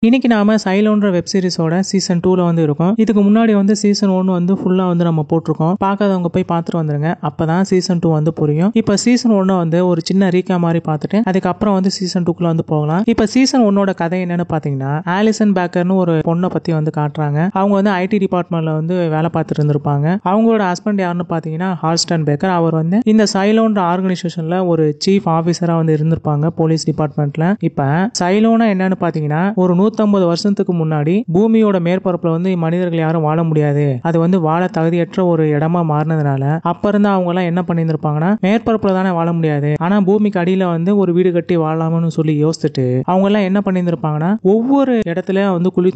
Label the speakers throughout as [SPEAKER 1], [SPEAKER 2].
[SPEAKER 1] இன்னைக்கு நாம சைலோன்ற web சீரிஸோட season 2ல வந்து இருக்கோம். இதுக்கு முன்னாடி வந்து சீசன் 1 வந்து ஃபுல்லா வந்து நம்ம போட்டிருக்கோம். பார்க்காதவங்க போய் பார்த்துட்டு வந்துருங்க. அப்பதான் சீசன் 2 வந்து புரியும். இப்ப சீசன் 1 வந்து ஒரு சின்ன ரீகா மாதிரி பார்த்துட்டு அதுக்கப்புறம் வந்து சீசன் 2க்குள்ள வந்து போகலாம். இப்ப சீசன் 1ஓட கதை என்னன்னு பாத்தீங்கன்னா, ஆலிசன் பேக்கர்னு ஒரு பொண்ணை பத்தி வந்து காட்டுறாங்க. அவங்க வந்து ஐடி டிபார்ட்மெண்ட்ல வந்து வேலை பார்த்துட்டு இருந்திருப்பாங்க. அவங்களோட ஹஸ்பண்ட் யாருன்னு பாத்தீங்கன்னா ஹால்ஸ்டன் பேக்கர். அவர் வந்து இந்த சைலோன்ற ஆர்கனைசேஷன்ல ஒரு சீஃப் ஆபீசரா வந்து இருந்திருப்பாங்க போலீஸ் டிபார்ட்மெண்ட்ல. இப்ப சைலோனா என்னன்னு பாத்தீங்கன்னா, ஒரு 150 வருஷத்துக்கு முன்னாடி பூமியோட மேற்பரப்புல வந்து மனிதர்கள் யாரும் வாழ முடியாது, அது வந்து வாழ தகுதியற்ற ஒரு இடமா மாறினதுனால அப்ப இருந்து அவங்க எல்லாம் என்ன பண்ணிருப்பாங்கன்னா, மேற்பரப்புல தானே வாழ முடியாது, ஆனா பூமிக்கு அடியில வந்து ஒரு வீடு கட்டி வாழலாம்னு சொல்லி யோசிச்சுட்டு அவங்க எல்லாம் என்ன பண்ணிருப்பாங்கன்னா, ஒவ்வொரு இடத்துல வந்து குழி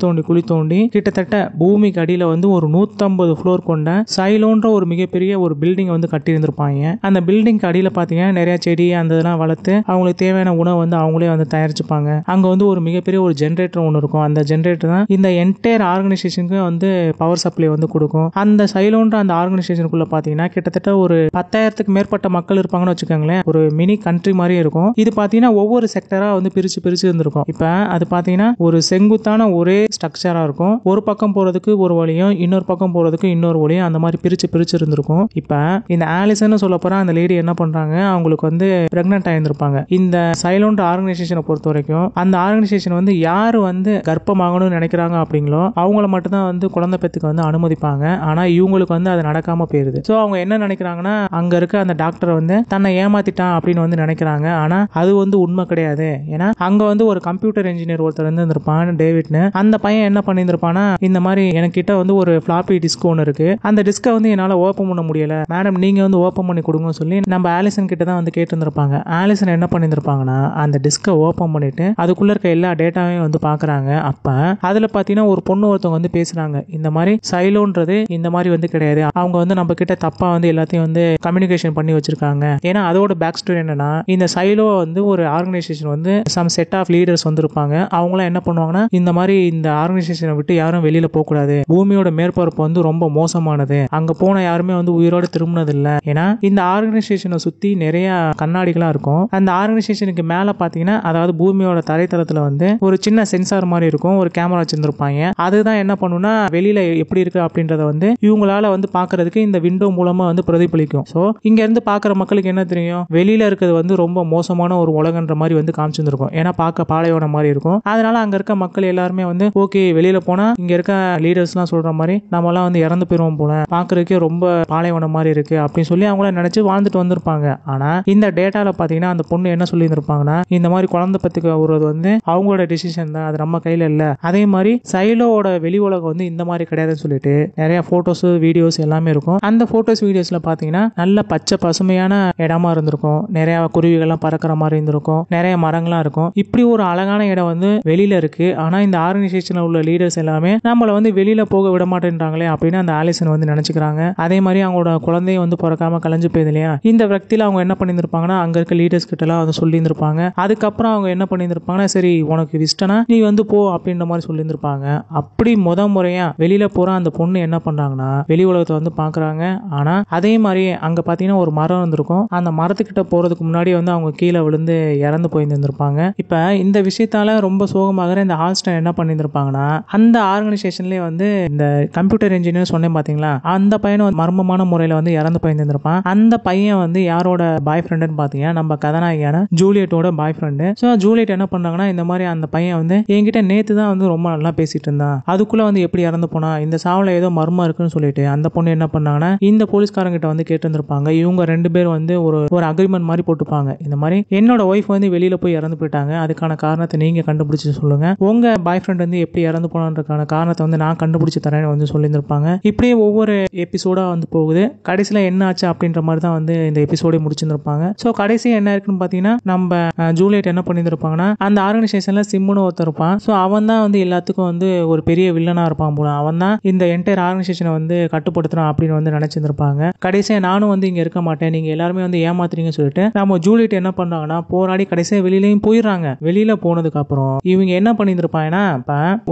[SPEAKER 1] தோண்டி கிட்டத்தட்ட பூமிக்கு அடியில வந்து ஒரு 150 ஃப்ளோர் கொண்ட சைலோன்ற ஒரு மிகப்பெரிய ஒரு பில்டிங் வந்து கட்டி இருந்திருப்பாங்க. அந்த பில்டிங் அடியில பாத்தீங்கன்னா நிறைய செடி அந்த இதெல்லாம் வளர்த்து அவங்களுக்கு தேவையான உணவு வந்து அவங்களே வந்து தயாரிச்சுப்பாங்க. அங்க வந்து ஒரு மிகப்பெரிய ஒரு ஜெனரேட்டர் ஒன்று இருக்கும். அந்த ஜெனரேட்டர் தான் இந்த என்டையர் ஆர்கனைசேஷனுக்கு வந்து பவர் சப்ளை வந்து கொடுக்கும். அந்த சைலோன்ற அந்த ஆர்கனைசேஷனுக்குள்ள பாத்தீங்கன்னா கிட்டத்தட்ட ஒரு 10,000க்கு மேற்பட்ட மக்கள் இருப்பாங்கன்னு வச்சுக்கோங்களேன். ஒரு மினி கண்ட்ரி மாதிரி இருக்கும். இது பாத்தீங்கன்னா ஒவ்வொரு செக்டரா வந்து பிரிச்சு இருந்திருக்கும். இப்ப அது பாத்தீங்கன்னா ஒரு செங்குத்தான ஒரே ஸ்ட்ரக்சரா இருக்கும். ஒரு பக்கம் போறதுக்கு ஒரு வழியும் இன்னொரு பக்கம் போறதுக்கு இன்னொரு வழியும் அந்த மாதிரி பிரிச்சு இருந்திருக்கும். இப்ப இந்த ஆலிசன் சொல்ல போற அந்த லேடி என்ன பண்றாங்க, அவங்களுக்கு வந்து பிரெக்னன்ட் ஆயிருந்திருப்பாங்க. இந்த சைலோன்ற ஆர்கனைசேஷனை பொறுத்த வரைக்கும் அந்த ஆர்கனைசேஷன் வந்து யாரு வந்து கர்ப்பமாகணும்னு நினைக்கிறாங்க அப்படிங்களோ அவங்கள மட்டும் தான் வந்து குழந்தை பெத்துக்கு வந்து அனுமதிப்பாங்க. ஆனா இவங்களுக்கு வந்து அது நடக்காம போயிருது. சோ அவங்க என்ன நினைக்கிறாங்கன்னா, அங்க இருக்க அந்த டாக்டர் வந்து தன்னை ஏமாத்திட்டான் அப்படின்னு வந்து நினைக்கிறாங்க. ஆனா அது வந்து உண்மை கிடையாது. ஏன்னா அங்க வந்து ஒரு கம்ப்யூட்டர் இன்ஜினியர் ஒருத்தர் வந்து இருந்திருப்பான், டேவிட்னு. அந்த பையன் என்ன பண்ணிருப்பானா, இந்த மாதிரி எனக்கிட்ட வந்து ஒரு ஃபிளாப்பி டிஸ்க் ஒன்று இருக்கு, அந்த டிஸ்கை வந்து என்னால ஓபன் பண்ண முடியல மேடம், நீங்க வந்து ஓபன் பண்ணி கொடுங்கன்னு சொல்லி நம்ம ஆலிசன் கிட்ட தான் வந்து கேட்டு இருந்திருப்பாங்க. ஆலிசன் என்ன பண்ணிருப்பாங்கன்னா, அந்த டிஸ்கை ஓபன் பண்ணிட்டு அதுக்குள்ள இருக்க எல்லா டேட்டாவையும் வந்து பாக்குறாங்க. அப்ப அதுல பாத்தீங்கன்னா ஒரு பொண்ணு ஒருத்தவங்க வந்து பேசுறாங்க, இந்த மாதிரி சைலோன்றது இந்த மாதிரி வந்து கிடையாது, அவங்க வந்து நம்ம கிட்ட தப்பா வந்து எல்லாத்தையும் வந்து கம்யூனிகேஷன் பண்ணி வச்சிருக்காங்க. ஏன்னா அதோட பேக் ஸ்டோரி என்னன்னா, இந்த சைலோ வந்து ஒரு ஆர்கனைசேஷன் வந்து சம் செட் ஆஃப் லீடர்ஸ் வந்து இருப்பாங்க. அவங்களாம் என்ன பண்ணுவாங்கன்னா, இந்த மாதிரி இந்த ஆர்கனைசேஷனை விட்டு யாரும் வெளியில போக கூடாது, பூமியோட மேற்பரப்பு வந்து ரொம்ப மோசமானது, அங்க போன யாருமே வந்து உயிரோட திரும்பினது இல்ல. ஏன்னா இந்த ஆர்கனைசேஷனை சுத்தி நிறைய கண்ணாடிகளா இருக்கும். அந்த ஆர்கனைசேஷனுக்கு மேல பாத்தீங்கன்னா, அதாவது பூமியோட தரைத்தளத்துல வந்து ஒரு சின்ன சென்சார் மாதிரி இருக்கும், ஒரு கேமரா வச்சிருந்திருப்பாங்க. அதுதான் என்ன பண்ணுனா, வெளியில எப்படி இருக்கு அப்படின்றத வந்து இவங்களால வந்து பாக்குறதுக்கு இந்த விண்டோ மூலமா வந்து பிரதிபலிக்கும். சோ இங்க இருந்து பாக்குற மக்களுக்கு என்ன தெரியும், வெளியில இருக்கிறது வந்து ரொம்ப மோசமான ஒரு உலகன்ற மாதிரி வந்து காமிச்சிருக்கும். ஏன்னா பார்க்க பாலைவனம் மாதிரி இருக்கும். அதனால அங்க இருக்க மக்கள் எல்லாருமே வந்து ஓகே, வெளியில போனா இங்க இருக்க லீடர்ஸ் எல்லாம் சொல்ற மாதிரி நம்ம எல்லாம் வந்து இறந்து போயிருவோம் போல, பாக்குறதுக்கே ரொம்ப பாலைவனம் மாதிரி இருக்கு அப்படின்னு சொல்லி அவங்கள நினைச்சு வாழ்ந்துட்டு வந்திருப்பாங்க. ஆனா இந்த டேட்டால பாத்தீங்கன்னா அந்த பொண்ணு என்ன சொல்லி இருந்திருப்பாங்கன்னா, இந்த மாதிரி குழந்தை பத்துக்கு வருவது வந்து அவங்களோட டிசிஷன் தான், அது நம்ம கையில இல்ல. அதே மாதிரி சைலோவோட வெளி உலகம் வந்து இந்த மாதிரி கிடையாதுன்னு சொல்லிட்டு நிறைய போட்டோஸ் வீடியோஸ் எல்லாமே இருக்கும். அந்த போட்டோஸ் வீடியோஸ்ல பாத்தீங்கன்னா நல்ல பச்சை பசுமையான இடமா இருந்திருக்கும், நிறைய குருவிகள்லாம் பறக்கிற மாதிரி இருந்திருக்கும், நிறைய மரங்களா இருக்கும். இப்படி ஒரு அழகான இடம் வந்து வெளியில இருக்கு. ஆனா இந்த ஆர்கனைசேஷன்ல உள்ள லீடர்ஸ் எல்லாமே நம்மள வந்து வெளியில போக விட மாட்டேன்றாங்களே அப்படின்னு அந்த ஆலிசன் வந்து நினைச்சுக்கிறாங்க. அதே மாதிரி அவங்களோட குழந்தைய வந்து பிறக்காம கலைஞ்சு போயிது இல்லையா, இந்த வியக்தியில அவங்க என்ன பண்ணிருப்பாங்கன்னா, அங்க இருக்க லீடர்ஸ் கிட்ட எல்லாம் வந்து சொல்லி இருந்திருப்பாங்க. அதுக்கப்புறம் அவங்க என்ன பண்ணிருப்பாங்கன்னா, சரி உனக்கு இஷ்டனா நீ வந்து போ அப்படின்ற மாதிரி சொல்லி இருந்திருப்பாங்க. அப்படி முறையா வெளியில போற அந்த பொண்ணு என்ன பண்றாங்கன்னா, வெளி உலகத்தை வந்து பாக்குறாங்க. ஆனா அதே மாதிரி அங்க பாத்தீங்கன்னா ஒரு மரம் இருந்திருக்கும். அந்த மரத்துக்கிட்ட போறதுக்கு முன்னாடி வந்து அவங்க கீழே விழுந்து இறந்து போயிருந்திருப்பாங்க. இப்ப இந்த விஷயத்தால ரொம்ப சோகமாக இந்த ஹால்ஸ்டன் என்ன பண்ணிருப்பாங்கன்னா, அந்த ஆர்கனைசேஷன்லயே வந்து இந்த கம்ப்யூட்டர் இன்ஜினியர் சொன்னேன் பாத்தீங்களா, அந்த பையன் மர்மமான முறையில வந்து இறந்து போயிருந்திருப்பான். அந்த பையன் வந்து யாரோட பாய் ஃப்ரெண்டுன்னு பாத்தீங்கன்னா, நம்ம கதாநாயகியான ஜூலியட்டோட பாய் ஃப்ரெண்டு. சோ ஜூலியட் என்ன பண்ணாங்கன்னா, இந்த மாதிரி அந்த பையன் வந்து என்கிட்ட நேத்து தான் வந்து ரொம்ப நல்லா பேசிட்டு இருந்தான், அதுக்குள்ள வந்து எப்படி இறந்து போனா, இந்த சாவுல ஏதோ மர்மம் இருக்குன்னு சொல்லிட்டு அந்த பொண்ணு என்ன பண்ணாங்கன்னா, இந்த போலீஸ்காரங்க கிட்ட வந்து கேட்டு இருந்திருப்பாங்க. இவங்க 2 பேர் வந்து ஒரு அக்ரிமெண்ட் மாதிரி போட்டுப்பாங்க, இந்த மாதிரி என்னோட ஒய்ஃப் வந்து வெளியில போய் இறந்து போயிட்டாங்க, அதுக்கான காரணத்தை நீங்க கண்டுபிடிச்சு சொல்லுங்க, உங்க பாய் ஃப்ரெண்ட் வந்து எப்படி இறந்து போனான்றதுக்கான காரணத்தை வந்து நான் கண்டுபிடிச்சு தரேன்னு வந்து சொல்லியிருந்திருப்பாங்க. இப்படியே ஒவ்வொரு எபிசோடா வந்து போகுது. கடைசியில என்ன ஆச்சு அப்படின்ற மாதிரி தான் வந்து இந்த எபிசோடே முடிச்சிருந்திருப்பாங்க. சோ கடைசி என்ன இருக்குன்னு பாத்தீங்கன்னா, நம்ம ஜூலியட் என்ன பண்ணிருப்பாங்கன்னா, அந்த ஆர்கனைசேஷன்ல சிம்னு ஒருத்தர் இருப்பான். சோ அவன் தான் வந்து எல்லாத்துக்கும் வந்து ஒரு பெரிய வில்லனா இருப்பான் போல, அவன் தான் இந்த என்டையர் ஆர்கனைசேஷனை வந்து கட்டுப்படுத்துறான் அப்படின்னு வந்து நினைச்சிருந்திருப்பாங்க. கடைசியா நானும் வந்து இங்க இருக்க மாட்டேன், நீங்க எல்லாருமே வந்து ஏமாத்துறீங்கன்னு சொல்லிட்டு நம்ம ஜூலியட் என்ன பண்றாங்கன்னா, போராடி கடைசியா வெளியிலயும் போயிடுறாங்க. வெளியில போனதுக்கு அப்புறம் இவங்க என்ன பண்ணிருப்பாங்கன்னா,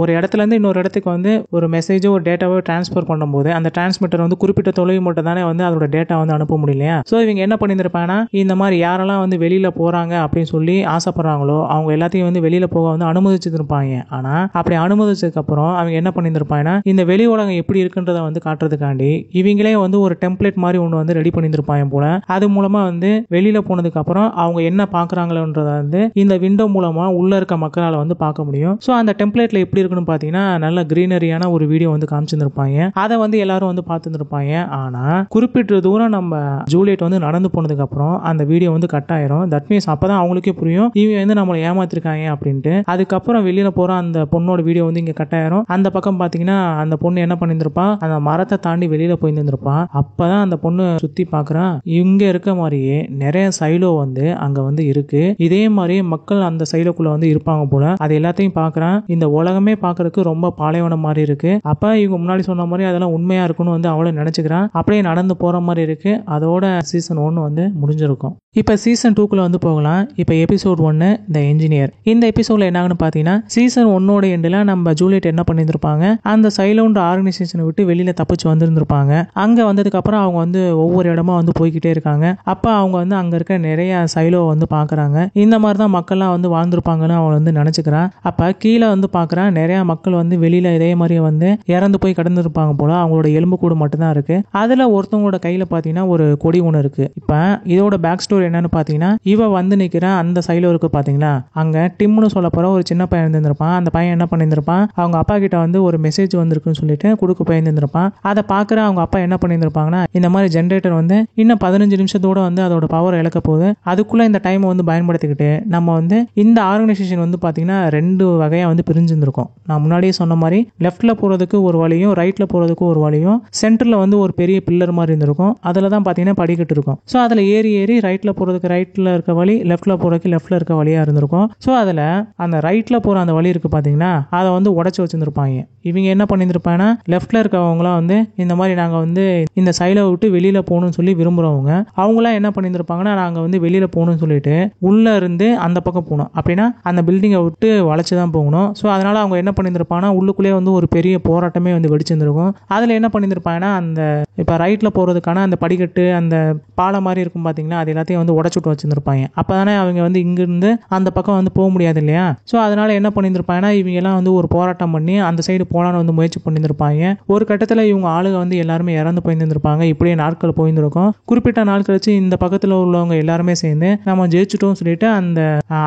[SPEAKER 1] ஒரு இடத்துல இருந்து இன்னொரு இடத்துக்கு வந்து ஒரு மெசேஜோ ஒரு டேட்டாவோ டிரான்ஸ்பர் பண்ணும்போது அந்த டிரான்ஸ்மிட்டர் வந்து குறிப்பிட்ட தொலைவு மட்டும் தானே வந்து அதோட டேட்டா வந்து அனுப்ப முடியலையா. சோ இவங்க என்ன பண்ணிருப்பாங்கன்னா, இந்த மாதிரி யாரெல்லாம் வந்து வெளியில போறாங்க அப்படின்னு சொல்லி ஆசைப்படுறாங்களோ அவங்க எல்லாத்தையும் வந்து வெளியில போக வந்து அனுமதிச்சிருப்பாங்க. அனுமதிச்சிருப்பாங்க. ஆனா அப்படி அனுமதிச்சதுக்கு அப்புறம் அவங்க என்ன பண்ணியிருந்திருப்பாங்கன்னா இந்த வெளி உலகம் எப்படி இருக்குன்றத வந்து காட்டுறதுக்காண்டி இவங்களே வந்து ஒரு டெம்ப்ளேட் மாதிரி ஒன்று வந்து ரெடி பண்ணியிருந்திருப்பாங்க போல. அது மூலமா வந்து வெளியில போனதுக்கு அப்புறம் அவங்க என்ன பாக்குறாங்களோன்றத வந்து இந்த விண்டோ மூலமா உள்ள இருக்க மக்களால வந்து பார்க்க முடியும். ஸோ அந்த டெம்ப்ளேட்ல எப்படி இருக்குன்னு பாத்தீங்கன்னா நல்ல கிரீனரியான ஒரு வீடியோ வந்து காமிச்சிருந்திருப்பாங்க. அதை வந்து எல்லாரும் வந்து பார்த்துருப்பாங்க. ஆனா குறிப்பிட்ட தூரம் நம்ம ஜூலியட் வந்து நடந்து போனதுக்கு அப்புறம் அந்த வீடியோ வந்து கட் ஆயிரும். தட் மீன்ஸ் அப்பதான் அவங்களுக்கே புரியும் இவங்க வந்து நம்மளை ஏமாத்திருக்காங்க அப்படின்ட்டு. அதுக்கப்புறம் வெளியில போற அந்த பொண்ணோட வீடியோ வந்து இங்க கட் ஆயிரும். அந்த பக்கம் பாத்தீங்கன்னா அந்த பொண்ணு என்ன பண்ணிருப்பா, அந்த மரத்தை தாண்டி வெளியில போயிருந்திருப்பா. அப்பதான் அந்த பொண்ணு சுத்தி பாக்குறான், இங்க இருக்க மாதிரியே நிறைய சைலோ வந்து அங்க வந்து இருக்கு. இதே மாதிரி மக்கள் அந்த சைலோக்குள்ள வந்து இருப்பாங்க போல. அது எல்லாத்தையும் பாக்குறான். இந்த உலகமே பாக்குறதுக்கு ரொம்ப பாலைவனம் மாதிரி இருக்கு. அப்ப இவங்க முன்னாடி சொன்ன மாதிரி அதெல்லாம் உண்மையா இருக்குன்னு வந்து அவளை நினைச்சுக்கிறான். அப்படியே நடந்து போற மாதிரி இருக்கு. அதோட சீசன் 1 வந்து முடிஞ்சிருக்கும். இப்ப சீசன் 2 வந்து போகலாம். இப்ப எபிசோட் 1 த என்ஜினியர். இந்த எபிசோட்ல என்னாகன்னு பாத்தீங்கன்னா சீசன் 1 எண்ட்ல நம்ம ஜூலியட் என்ன பண்ணிருப்பாங்க, அந்த சைலோண்ட் ஆர்கனைசேஷனை விட்டு வெளியில தப்பிச்சு வந்திருந்திருப்பாங்க. அங்க வந்ததுக்கு அப்புறம் அவங்க வந்து ஒவ்வொரு இடமா வந்து போய்கிட்டே இருக்காங்க. அப்ப அவங்க வந்து அங்க இருக்க நிறைய சைலோ வந்து பாக்குறாங்க. இந்த மாதிரிதான் மக்கள்லாம் வந்து வாழ்ந்திருப்பாங்கன்னு அவன் வந்து நினைச்சுக்கிறான். அப்ப கீழே வந்து பாக்குறான், நிறைய மக்கள் வந்து வெளியில இதே மாதிரி வந்து இறந்து போய் கடந்திருப்பாங்க போல. அவங்களோட எலும்பு கூடு மட்டும்தான் இருக்கு. அதுல ஒருத்தவங்களோட கையில பாத்தீங்கன்னா ஒரு கொடி ஒண்ணு இருக்கு. இப்ப இதோட பேக் ஸ்டோரி என்னன்னு பாத்தீங்கன்னா, இவ வந்து நிக்கிற அந்த சைலோ இருக்கு பாத்தீங்களா, அங்க டிம்னு சொல்ல போற ஒரு சின்ன பையன் இருந்திருப்பான். அந்த பையன் என்ன பண்ணிருப்பான், அவங்க அப்பா கிட்ட வந்து ஒரு மெசேஜ் வந்திருக்குன்னு சொல்லிட்டு கொடுக்க போயிருந்திருப்பான். அதை பாக்குற அவங்க அப்பா என்ன பண்ணிருப்பாங்கன்னா, இந்த மாதிரி ஜென்ரேட்டர் வந்து இன்னும் 15 நிமிஷத்தோட வந்து அதோட பவர் இழக்க போகுது. அதுக்குள்ள இந்த டைம் வந்து பயன்படுத்திக்கிட்டு நம்ம வந்து இந்த ஆர்கனைசேஷன் வந்து பாத்தீங்கன்னா 2 வகையா வந்து பிரிஞ்சிருந்திருக்கும். நான் முன்னாடியே சொன்ன மாதிரி லெஃப்ட்ல போறதுக்கு ஒரு வழியும் ரைட்ல போறதுக்கு ஒரு வழியும், சென்டர்ல வந்து ஒரு பெரிய பில்லர் மாதிரி இருந்திருக்கும். அதுல தான் பாத்தீங்கன்னா படிக்கட்டு இருக்கும். ஸோ அதுல ஏறி ரைட்ல போறதுக்கு ரைட்ல இருக்க வழி, லெஃப்ட்ல போறதுக்கு லெஃப்ட்ல இருக்க வழியா இருந்திருக்கும். ஸோ அதுல அந்த ரைட்ல போற அந்த வழி இருக்கு பாத்தீங்கன்னா, அதை வந்து உடைச்சு வச்சிருந்திருப்பாங்க. இவங்க என்ன பண்ணிருப்பாங்கன்னா, லெஃப்ட்ல இருக்கவங்களாம் வந்து இந்த மாதிரி நாங்க வந்து இந்த சைலை விட்டு வெளியில போகணும்னு சொல்லி விரும்புறவங்க, அவங்களாம் என்ன பண்ணிருப்பாங்கன்னா, நாங்க வந்து வெளியில போகணும்னு சொல்லிட்டு உள்ள இருந்து அந்த பக்கம் போகணும். அப்படின்னா அந்த பில்டிங்கை விட்டு வளைச்சுதான் போகணும். ஸோ அதனால அவங்க என்ன பண்ணிருப்பாங்கன்னா, உள்ளுக்குள்ளே வந்து ஒரு பெரிய போராட்டமே வந்து வெடிச்சிருந்திருக்கும். அதுல என்ன பண்ணிருப்பாங்கன்னா, அந்த இப்ப ரைட்ல போறதுக்கான அந்த படிக்கட்டு, அந்த பாலம் மாதிரி இருக்கும் பாத்தீங்களா, அது எல்லாத்தையும் வந்து உடச்சுட்டு வச்சிருந்திருப்பாங்க. அப்பதானே அவங்க வந்து இங்கிருந்து அந்த பக்கம் வந்து போக முடியாது இல்லையா. ஸோ அதனால என்ன பண்ணிருப்பாங்கன்னா, இவங்க எல்லாம் வந்து ஒரு போராட்டம் பண்ணி அந்த சைடு போலான்னு வந்து முயற்சி பண்ணிருப்பாங்க. ஒரு கட்டத்துல இவங்க ஆளுங்க வந்து எல்லாருமே இறந்து போயிருந்திருப்பாங்க. இப்படியே நாட்கள் போயிருந்திருக்கும். குறிப்பிட்ட நாள் கழிச்சு இந்த பக்கத்துல உள்ளவங்க எல்லாருமே சேர்ந்து நம்ம ஜெயிச்சுட்டோம் சொல்லிட்டு அந்த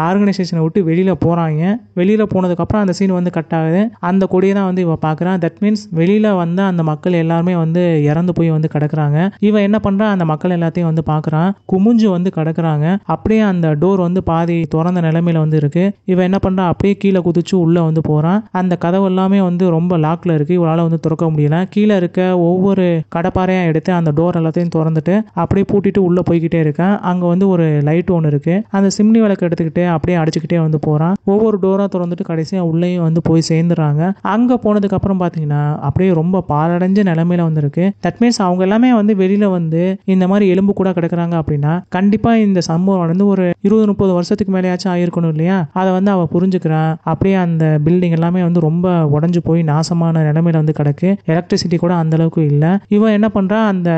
[SPEAKER 1] ஆர்கனைசேஷனை விட்டு வெளியில போறாங்க. வெளியில போனதுக்கு அப்புறம் அந்த சீன் வந்து கட் ஆகுது. அந்த கொடியை தான் வந்து இவ பாக்குறான். தட் மீன்ஸ் வெளியில வந்த அந்த மக்கள் எல்லாருமே வந்து இறந்து போய் வந்து கிடக்குறாங்க. இவன் என்ன பண்றான், அந்த மக்கள் எல்லாத்தையும் வந்து பாக்குறான். குமிஞ்சு வந்து கிடக்குறாங்க. அப்படியே அந்த டோர் வந்து பாதி திறந்த நிலைமையில வந்து இருக்கு. இவன் என்ன பண்றான், அப்படியே கீழே குதிச்சு உள்ள வந்து போறான். அந்த கதவு எல்லாமே வந்து ரொம்ப லாக்ல இருக்கு. இவளால வந்து திறக்க முடியல. கீழே இருக்க ஒவ்வொரு கடப்பாறையா எடுத்து அந்த டோர் எல்லாத்தையும் திறந்துட்டு அப்படியே பூட்டிட்டு உள்ள போய்கிட்டே இருக்கான். அங்க வந்து ஒரு லைட் ஒன்று இருக்கு. அந்த சிம்னி விளக்கு எடுத்துக்கிட்டு அப்படியே அடிச்சுக்கிட்டே வந்து போறான். ஒவ்வொரு டோரா திறந்துட்டு கடைசியா உள்ளேயும் வந்து போய் சேர்ந்துறாங்க. அங்க போனதுக்கு அப்புறம் பாத்தீங்கன்னா அப்படியே ரொம்ப பாலடைஞ்ச நிலைமையில வந்து இருக்கு. தட் மீன்ஸ் அவங்க எல்லாமே வந்து வெளியில வந்து இந்த மாதிரி எலும்பு கூட கிடக்குறாங்க அப்படின்னா கண்டிப்பா இந்த சம்பவம் வந்து ஒரு 20-30 வருஷத்துக்கு மேலேயாச்சும் ஆயிருக்கணும் இல்லையா. அதை வந்து அவ புரிஞ்சுக்கிறான். அப்படியே அந்த பில்டிங் எல்லாமே வந்து ரொம்ப உடஞ்சு போய் நாசமான நிலைமையில வந்து கிடக்கு. எலக்ட்ரிசிட்டி கூட அந்த அளவுக்கு இல்ல. இவன் என்ன பண்றான், அந்த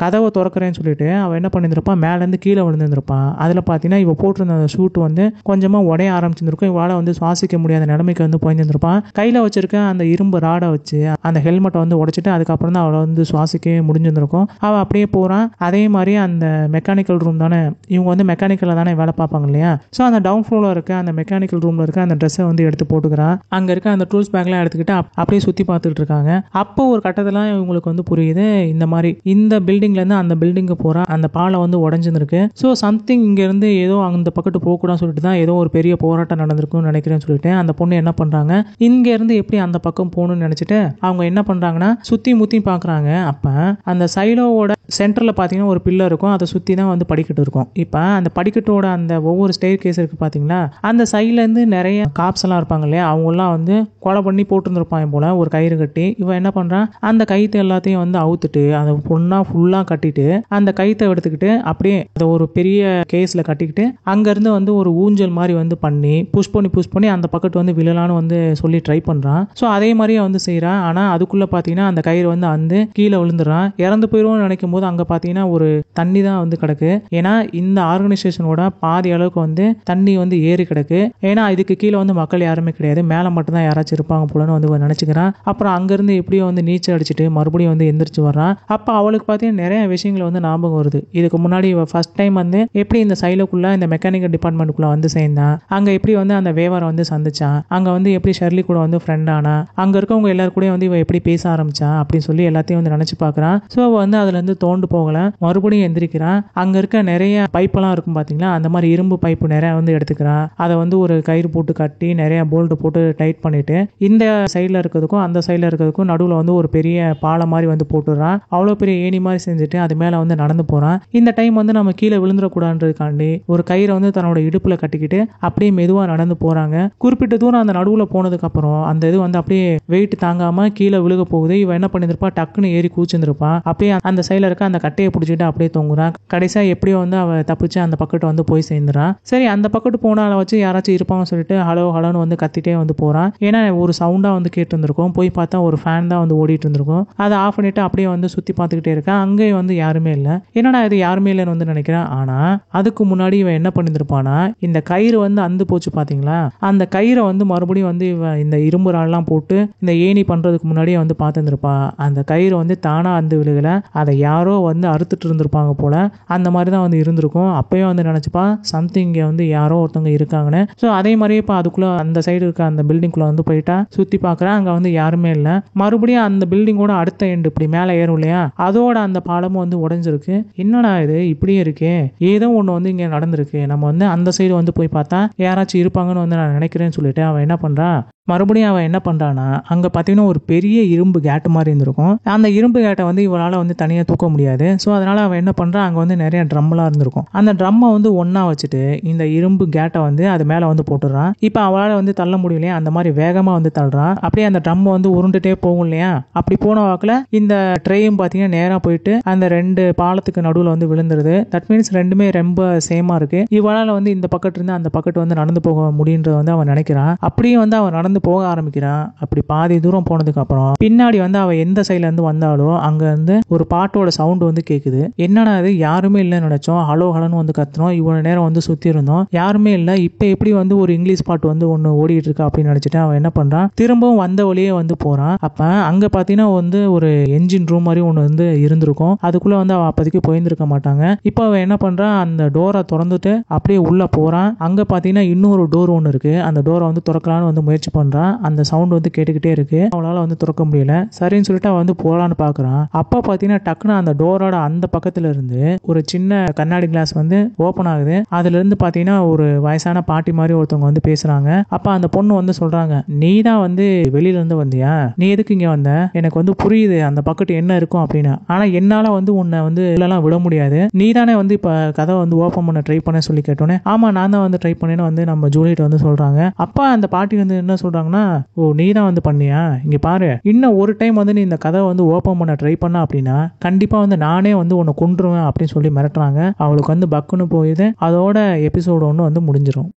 [SPEAKER 1] கதவை திறக்கிறேன்னு சொல்லிட்டு அவன் என்ன பண்ணிருப்பான், மேல இருந்து கீழே விழுந்திருப்பான். அதுல பாத்தீங்கன்னா இவ போட்டிருந்த அந்த ஷூட் வந்து கொஞ்சமா உடைய ஆரம்பிச்சிருக்கும். இவளால வந்து சுவாசிக்க முடியாத நிலைமைக்கு வந்து போயிருந்திருப்பான். கையில வச்சிருக்க அந்த இரும்பு ராடை வச்சு அந்த ஹெல்மெட்டை வந்து உடைச்சிட்டு அதுக்கப்புறம் தான் அவளை வந்து சுவாசிக்கவே முடிஞ்சிருக்கும். அவ அப்படியே போறான். அதே மாதிரி அந்த மெக்கானிக்கல் ரூம் தானே, இவங்க வந்து மெக்கானிக்கல்ல தானே வேலை பார்ப்பாங்க இல்லையா. ஸோ அந்த டவுன் ஃப்ளோர்ல இருக்க அந்த மெக்கானிக்கல் ரூம்ல இருக்க அந்த ட்ரெஸ்ஸை வந்து எடுத்து போட்டுக்கிறான். அங்க இருக்க அந்த டூல்ஸ் பேக்லாம் எடுத்துக்கிட்டு அப்படியே சுத்தி பார்த்துட்டு இருக்காங்க. அப்போ ஒரு கட்டத்துல இவங்களுக்கு வந்து புரியுது, இந்த மாதிரி இந்த பில்டிங்ல இருந்து அந்த பில்டிங்கு போற அந்த பாலம் வந்து உடஞ்சிருக்கு. ஸோ சம்திங் இங்க இருந்து ஏதோ அந்த பக்கத்து போக கூடாதுன்னு சொல்லிட்டு தான் ஏதோ ஒரு பெரிய போராட்டம் நடந்திருக்கும்னு நினைக்கிறேன்னு சொல்லிட்டு அந்த பொண்ணு என்ன பண்றாங்க, இங்க இருந்து எப்படி அந்த பக்கம் போகணும்னு நினைச்சிட்டு அவங்க என்ன பண்றாங்கன்னா சுத்தி முத்தி பாக்குறாங்க. அப்ப அந்த சைலோவோட சென்டர்ல பாத்தீங்கன்னா ஒரு பில்லர் இருக்கும். அதை சுத்தி தான் வந்து படிக்கட்டு இருக்கும். இப்ப அந்த படிக்கட்டோட அந்த ஒவ்வொரு ஸ்டேர் கேஸ் இருக்கு பாத்தீங்களா, அந்த சைட்ல இருந்து நிறைய காப்ஸ் எல்லாம் இருப்பாங்க இல்லையா, அவங்க எல்லாம் வந்து கொலை பண்ணி போட்டுருப்பாங்க போல ஒரு கயிறு கட்டி. இவன் என்ன பண்றான், அந்த கயிற்று எல்லாத்தையும் வந்து அவுத்துட்டு அந்த பொண்ணா ஃபுல்லா கட்டிட்டு அந்த கயிற்றை எடுத்துக்கிட்டு அப்படியே அதை ஒரு பெரிய கேஸ்ல கட்டிக்கிட்டு அங்க இருந்து வந்து ஒரு ஊஞ்சல் மாதிரி வந்து பண்ணி புஷ் பண்ணி அந்த பக்கத்து வந்து விழலான்னு வந்து சொல்லி ட்ரை பண்றான். ஸோ அதே மாதிரியே வந்து செய்யறான். ஆனா அதுக்குள்ள பாத்தீங்கன்னா அந்த கயிறு வந்து கீழே விழுந்துறான். இறந்து போயிடுவோம்னு நினைக்கும் போது அங்க பாத்தீங்கன்னா ஒரு தண்ணி தான் வந்து கிடக்கு. ஏன்னா இந்த ஆர்கனைசேஷனோட பாதி அளவுக்கு வந்து தண்ணி வந்து ஏறி கிடக்கு. ஏன்னா இதுக்கு கீழே வந்து மக்கள் யாருமே கிடையாது, மேல மட்டும் தான் யாராச்சும் இருப்பாங்க போலன்னு வந்து நினைச்சுக்கிறான். அப்புறம் அங்கிருந்து எப்படியோ வந்து நீச்சல் அடிச்சுட்டு மறுபடியும் வந்து எந்திரிச்சு வர்றான். அப்ப அவளுக்கு பாத்தீங்கன்னா நிறைய விஷயங்கள் வந்து ஞாபகம் வருது. இதுக்கு முன்னாடி ஃபர்ஸ்ட் டைம் வந்து எப்படி இந்த சைலோக்குள்ள இந்த மெக்கானிக்கல் டிபார்ட்மெண்ட்டுக்குள்ள வந்து சேர்ந்தான், அங்க எப்படி வந்து அந்த வேவரை வந்து சந்திச்சான், அங்க வந்து எப்படி ஷெர்லி கூட வந்து ஃப்ரெண்ட் ஆனா, அங்க இருக்கவங்க எல்லாரும் கூட வந்து இவ எப்படி பேச ஆரம்பிச்சா அப்படின்னு சொல்லி எல்லாத்தையும் வந்து நினைச்சு பாக்குறான். ஸோ வந்து அதுல இருந்து தோண்டு போகல, மறுபடியும் எந்திரிக்கிறான். அங்க இருக்க நிறைய பைப்பெல்லாம் இருக்கும் பாத்தீங்களா, அந்த மாதிரி இரும்பு பைப்பு நிறைய வந்து எடுத்துக்கிறான். அதை வந்து ஒரு கயிறு போட்டு கட்டி நிறைய போல்ட் போட்டு டைட் பண்ணிட்டு இந்த சைட்ல இருக்கிறதுக்கும் அந்த சைட்ல இருக்கிறதுக்கும் நடுவுல வந்து ஒரு பெரிய பாலம் மாதிரி வந்து போட்டுறான். அவ்வளவு பெரிய ஏணி மாதிரி செஞ்சுட்டு அது மேல வந்து நடந்து போறான். இந்த டைம் வந்து நம்ம கீழே விழுந்துடக்கூடாதுன்றதுக்காண்டி ஒரு கயிறை வந்து தன்னோட இடுப்புல கட்டிக்கிட்டு அப்படியே மெதுவா நடந்து போறாங்க. குறிப்பிட்ட தூரம் அந்த நடுவுல போனதுக்கு அப்புறம் அந்த இது வந்து அப்படியே வெயிட் தாங்காம கீழே விழுக போகுது. இவன் என்ன பண்ணிருப்பா, டக்குன்னு ஏறி கூச்சிருந்திருப்பான். அப்படியே அந்த சைட்ல இருக்க அந்த கட்டையை பிடிச்சிட்டு அப்படியே தொங்குறான். கடைசியா எப்படியோ வந்து அவ தப்பிச்சு அந்த பக்கத்து வந்து போய் சேர்ந்துறான். சரி, அந்த பக்கத்து போனால வச்சு யாராச்சும் இருப்பாங்கன்னு சொல்லிட்டு ஹலோ ஹலோன்னு வந்து கத்திட்டே வந்து போறான். ஏன்னா ஒரு சவுண்டா வந்து கேட்டு இருந்திருக்கும். போய் பார்த்தா ஒரு ஃபேன் தான் வந்து ஓடிட்டு இருந்திருக்கும். அதை ஆஃப் பண்ணிட்டு அப்படியே வந்து சுத்தி பார்த்துக்கிட்டே இருக்கான். அங்கேயும் வந்து யாருமே இல்லை. என்னடா இது யாருமே இல்லைன்னு வந்து நினைக்கிறேன். ஆனா அதுக்கு முன்னாடி இவன் என்ன பண்ணிருப்பானா, இந்த கயிறு வந்து அந்து போச்சு பாத்தீங்களா, அந்த கயிறை வந்து மறுபடியும் வந்து இவன் இந்த இரும்பு ரால்லாம் போட்டு இந்த ஏணி பண்றதுக்கு முன்னாடியே வந்து பார்த்துருப்பா. அந்த கயிறு வந்து தானா அந்து விழுகல, அதை யாரோ வந்து அறுத்துட்டு இருந்திருப்பாங்க போல. அந்த மாதிரி தான் வந்து இருந்திருக்கும். அப்பயும் வந்து நினைச்சுப்பா சம்திங் இங்க வந்து யாரோ ஒருத்தவங்க இருக்காங்கன்னு. ஸோ அதே மாதிரியே இப்போ அதுக்குள்ள அந்த சைடு இருக்க அந்த பில்டிங்குள்ள வந்து போயிட்டா சுத்தி பார்க்கறேன். அங்க வந்து யாருமே இல்லை. மறுபடியும் அந்த பில்டிங்கோட அடுத்த எண்டு இப்படி மேலே ஏறும் இல்லையா, அதோட அந்த பாலமும் வந்து உடைஞ்சிருக்கு. என்னடா இது இப்படியே இருக்கே, ஏதோ ஒண்ணு வந்து இங்க நடந்திருக்கு, நம்ம வந்து அந்த சைடு வந்து போய் பார்த்தா யாராச்சும் இருப்பாங்கன்னு வந்து நான் நினைக்கிறேன்னு சொல்லிட்டு அவன் என்ன பண்றா, மறுபடியும் அவன் என்ன பண்றானா, அங்க பாத்தீங்கன்னா ஒரு பெரிய இரும்பு கேட் மாதிரி இருந்திருக்கும். அந்த இரும்பு கேட்டை வந்து இவளால வந்து தனியா தூக்க முடியாது. ஸோ அதனால அவன் என்ன பண்றான், அங்க வந்து நிறைய ட்ரம்லாம் இருந்திருக்கும். அந்த ட்ரம்மை வந்து ஒன்னா வச்சுட்டு இந்த இரும்பு கேட்டை வந்து அது மேல வந்து போட்டுறான். இப்ப அவளால வந்து தள்ள முடியலையா, அந்த மாதிரி வேகமா வந்து தள்ளுறான். அப்படியே அந்த ட்ரம் வந்து உருண்டுட்டே போகும் இல்லையா, அப்படி போன வாக்குல இந்த ட்ரெயின் பாத்தீங்கன்னா நேரா போயிட்டு அந்த ரெண்டு பாலத்துக்கு நடுவுல வந்து விழுந்துருது. தட் மீன்ஸ் ரெண்டுமே ரொம்ப சேமா இருக்கு. இவளால வந்து இந்த பக்கத்து இருந்து அந்த பக்கத்து வந்து நடந்து போக முடியுன்றது வந்து அவன் நினைக்கிறான். அப்படியே வந்து அவன் நடந்து போக ஆரம்பிக்கிறான். அப்படி பாதி தூரம் போனதுக்கு அப்புறம் பின்னாடி வந்து அவ எந்த சைட்ல இருந்து வந்தாலோ அங்க இருந்து ஒரு பாட்டோட சவுண்ட் வந்து கேக்குது. என்னடா இது யாருமே இல்லைன்னு நினைச்சோம், ஹலோ ஹலோன்னு வந்து கத்துறோம். இவ்வளவு நேரம் வந்து சுத்தி இருந்தோம், யாருமே இல்லை. இப்ப எப்படி வந்து ஒரு இங்கிலீஷ் பாட்டு வந்து ஒன்னு ஓடிட்டு இருக்கா அப்படின்னு நினைச்சிட்டு அவன் என்ன பண்றான், திரும்பவும் வந்த வழியே வந்து போறான். அப்ப அங்க பாத்தீங்கன்னா வந்து ஒரு என்ஜின் ரூம் மாதிரி ஒண்ணு வந்து இருந்திருக்கும். அதுக்குள்ள வந்து அவ அப்போதைக்கு போயிருந்திருக்க மாட்டாங்க. இப்போ அவன் என்ன பண்றான், அந்த டோரை திறந்துட்டு அப்படியே உள்ள போறான். அங்க பாத்தீங்கன்னா இன்னொரு டோர் ஒன்னு இருக்கு. அந்த டோரை வந்து திறக்கலான்னு வந்து முயற்சி பண்றான். அந்த சவுண்ட் வந்து கேட்டுக்கிட்டே இருக்கு. அவளால வந்து திறக்க முடியல. சரின்னு சொல்லிட்டு அவன் வந்து போலான்னு பாக்குறான். அப்ப பாத்தீங்கன்னா டக்குன்னு அந்த டோரோட அந்த பக்கத்துல இருந்து ஒரு சின்ன கண்ணாடி கிளாஸ் வந்து ஓபன் ஆகுது. அதுல இருந்து பாத்தீங்கன்னா ஒரு வயசான பாட்டி மாதிரி ஒருத்தவங்க வந்து பேசுறாங்க. அப்ப அந்த பொண்ணு வந்து சொல்றாங்க, நீ தான் வந்து வெளியில இருந்து வந்தியா, நீ எதுக்கு இங்க வந்த, எனக்கு வந்து புரியுது அந்த பக்கத்து என்ன இருக்கும் அப்படின்னு, ஆனா என்னால வந்து உன்னை வந்து இல்லலாம் விட முடியாது, நீ தானே வந்து இப்ப கதை வந்து ஓபன் பண்ண ட்ரை பண்ண சொல்லி கேட்டோன்னே, ஆமா நான் தான் வந்து ட்ரை பண்ணேன்னு வந்து நம்ம ஜூலியட் வந்து சொல்றாங்க. அப்ப அந்த பாட்டி வந்து என்ன சொல்றாங்கன்னா, ஓ நீ தான் வந்து பண்ணியா, இங்க பாரு, இன்னும் ஒரு டைம் வந்து நீ இந்த கதை வந்து ஓபன் பண்ண ட்ரை பண்ண அப்படின்னா கண்டிப்பா வந்து நானே வந்து உன்னை கொன்றுவேன் அப்படின்னு சொல்லி மிரட்டுறாங்க. அவளுக்கு வந்து பக்குன்னு போயுது. அதோட எபிசோடு ஒன்று வந்து முடிஞ்சிடும்.